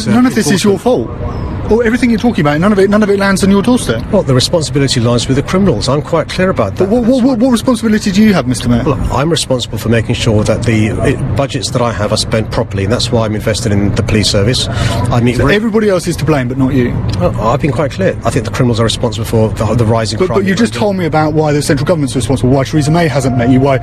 None of this is your fault. Or everything you're talking about, none of it lands on your doorstep. Well, the responsibility lies with the criminals. I'm quite clear about that. But what responsibility do you have, Mr. Mayor? Well, I'm responsible for making sure that the budgets that I have are spent properly, and that's why I'm invested in the police service. So everybody else is to blame, but not you. Well, I've been quite clear. I think the criminals are responsible for the rising crime. But you just told me about why the central government's responsible, why Theresa May hasn't met you, why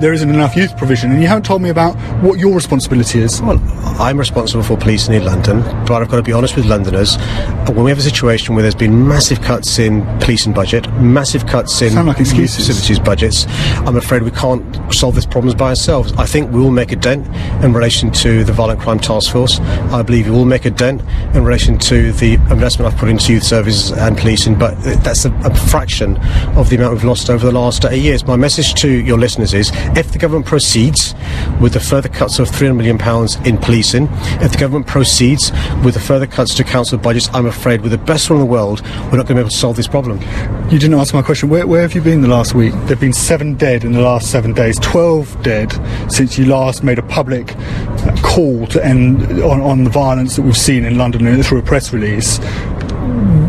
there isn't enough youth provision, and you haven't told me about what your responsibility is. Well, I'm responsible for policing in London, but I've got to be honest with Londoners. When we have a situation where there's been massive cuts in policing budget, massive cuts in facilities budgets, I'm afraid we can't solve these problems by ourselves. I think we will make a dent in relation to the Violent Crime Task Force. I believe we will make a dent in relation to the investment I've put into youth services and policing, but that's a fraction of the amount we've lost over the last 8 years. My message to your listeners is, if the government proceeds with the further cuts of £300 million in policing, if the government proceeds with the further cuts to council budgets, I'm afraid with the best one in the world, we're not going to be able to solve this problem. You didn't answer my question. Where have you been the last week? There have been 7 dead in the last 7 days, 12 dead since you last made a public call to end on the violence that we've seen in London through a press release.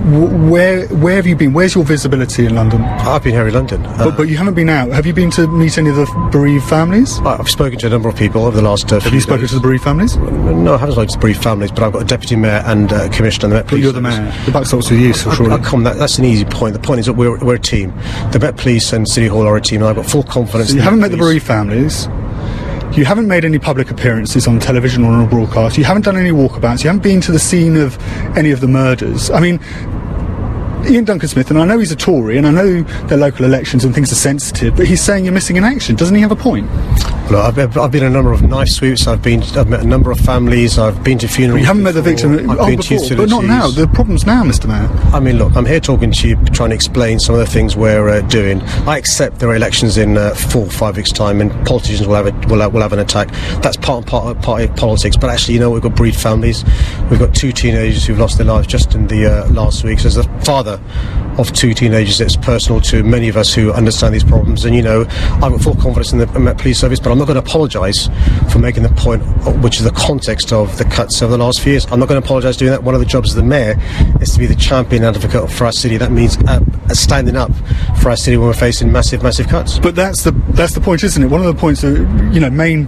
Where have you been? Where's your visibility in London? I've been here in London. But you haven't been out. Have you been to meet any of the bereaved families? I've spoken to a number of people over the last Have you spoken to the bereaved families? No, I haven't spoken to the bereaved families, but I've got a deputy mayor and a commissioner. But you're the mayor. The buck stops with you, so surely. That's an easy point. The point is that we're a team. The Met Police and City Hall are a team, and I've got full confidence. So you haven't met the bereaved families. You haven't made any public appearances on television or on a broadcast. You haven't done any walkabouts. You haven't been to the scene of any of the murders. I mean, Ian Duncan Smith, and I know he's a Tory, and I know they're local elections and things are sensitive, but he's saying you're missing in action. Doesn't he have a point? Well, I've been in a number of knife sweeps. I've met a number of families. I've been to funerals. But you haven't met the victim before, but not now. The problem's now, Mr. Mayor. I mean, look, I'm here talking to you, trying to explain some of the things we're doing. I accept there are elections in 4 or 5 weeks' time, and politicians will have an attack. That's part of politics. But actually, you know, we've got bereaved families. We've got 2 teenagers who've lost their lives just in the last week. So as the father of 2 teenagers, it's personal to many of us who understand these problems. And, you know, I've got full confidence in the Met Police Service, but I'm not going to apologise for making the point, which is the context of the cuts over the last few years. I'm not going to apologise doing that. One of the jobs of the mayor is to be the champion advocate for our city. That means standing up for our city when we're facing massive cuts. But that's the point, isn't it? One of the points, main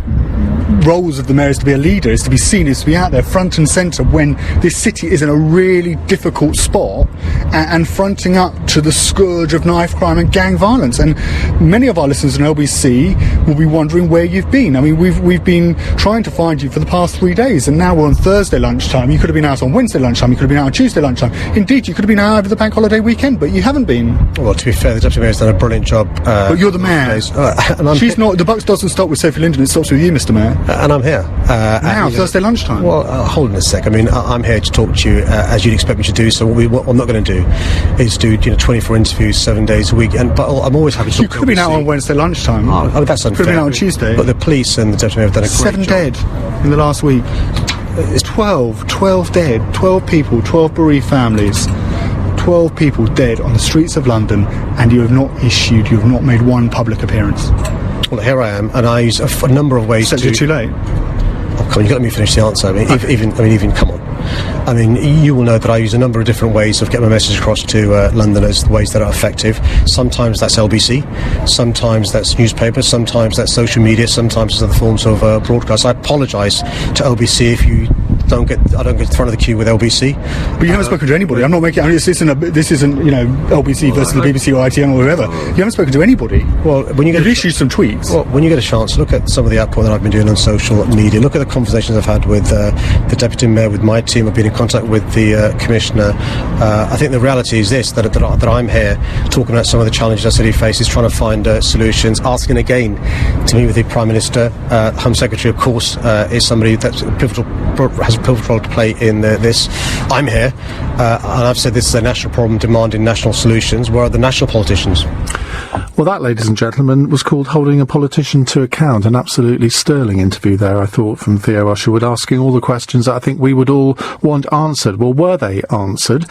roles of the mayor is to be a leader, is to be seen, is to be out there front and centre when this city is in a really difficult spot and fronting up to the scourge of knife crime and gang violence. And many of our listeners in LBC will be wondering where you've been. I mean, we've been trying to find you for the past 3 days, and now we're on Thursday lunchtime. You could have been out on Wednesday lunchtime, you could have been out on Tuesday lunchtime. Indeed, you could have been out over the bank holiday weekend, but you haven't been. Well, to be fair, the deputy mayor's done a brilliant job. But you're the mayor. She's not. The buck doesn't stop with Sophie Linden, it stops with you, Mr. Mayor. And I'm here. Now, Thursday lunchtime. Well, hold on a sec. I mean, I'm here to talk to you as you'd expect me to do. So what I'm not going to do is do 24 interviews 7 days a week. But I'm always happy to talk. You could have been out on Wednesday lunchtime. Oh, that's unfair. Could have been out on Tuesday. But the police and the deputy mayor have done a great 7 job. dead in the last week. It's 12 dead. 12 people, 12 bereaved families. 12 people dead on the streets of London, and you have not made one public appearance. Well, here I am, and I use a number of ways Except you're too late. Oh, come on, you've got to let me finish the answer. I mean, even come on. I mean, you will know that I use a number of different ways of getting my message across to Londoners, the ways that are effective. Sometimes that's LBC, sometimes that's newspapers, sometimes that's social media, sometimes it's other forms of broadcast. I apologise to LBC if I don't get thrown of the queue with LBC. But you haven't spoken to anybody. I'm not making. I mean, this isn't LBC versus the BBC or ITN or whoever. You haven't spoken to anybody. Well, when you get issued some tweets. Well, when you get a chance, look at some of the output that I've been doing on social media. Look at the conversations I've had with the deputy mayor, with my team. I've been in contact with the commissioner. I think the reality is this: that I'm here talking about some of the challenges our city faces, trying to find solutions, asking again to meet with the Prime Minister. Home Secretary, of course, is somebody that's has a pivotal role to play in this. I'm here, and I've said this is a national problem demanding national solutions. Where are the national politicians? Well, that, ladies and gentlemen, was called Holding a Politician to Account. An absolutely sterling interview there, I thought, from Theo Usherwood, asking all the questions that I think we would all want answered. Well, were they answered?